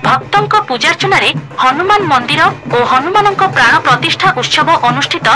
भक्तों पूजार्चन हनुमान मंदिर और हनुमान प्राण प्रतिष्ठा उत्सव अनुष्ठित।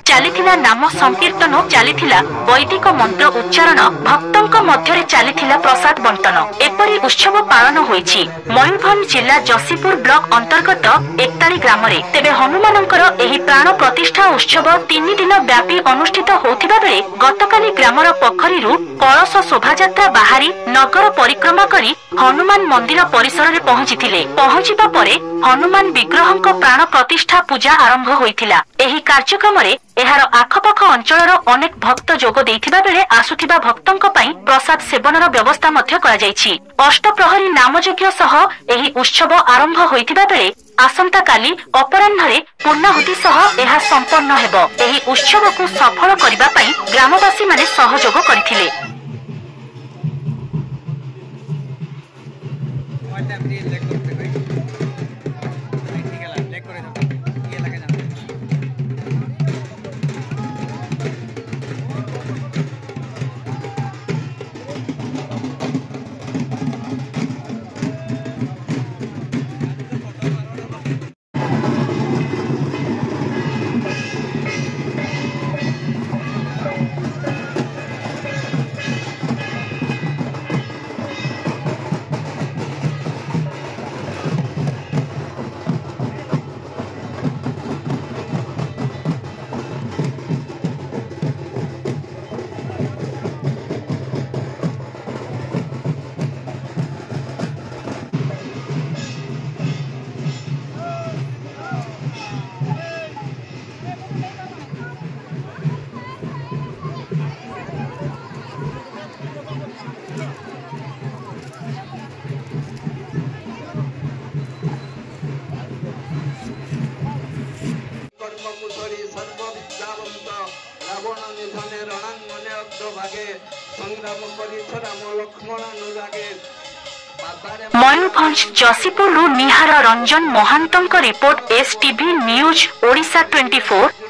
चलीथिला नाम संकीर्तन, चलीथिला वैदिक मंत्र उच्चारण, भक्तों मध्य चलीथिला प्रसाद बंटन। एपरी उत्सव पालन होईछि मयूरभंज जिला जसीपुर ब्लॉक अंतर्गत एकतारी ग्राम रे। तेबे हनुमानंकर एही प्राण प्रतिष्ठा उत्सव 3 दिन व्यापी अनुष्ठित होथिबा बेले गतकाली ग्रामर पोखरीरु कलश शोभायात्रा बाहरी नगर परिक्रमा करी हनुमान मंदिर परिसर रे पहुंचीथिले। पहुंचिबा परे हनुमान विग्रहंक प्राण प्रतिष्ठा पूजा आरंभ होइथिला। एही कार्यक्रम रे एहार आखपाख अंचलर अनेक भक्त जोग देइथिबा बेले आसुथिबा भक्तंक पई प्रसाद सेवनर व्यवस्था मध्य करा जायछि। अष्टप्रहरी नामयज्ञ सह एही उत्सव आरंभ होइथिबा बेले आसंता काली अपराह्न पूर्णाहुति सह एहा संपन्न हेबो। एही उत्सव को सफल करिबा पई ग्रामवासी माने सहयोग करथिले। Mayurbhanj Jashipur Nihar Ranjan Mahanta report STV news Odisha 24।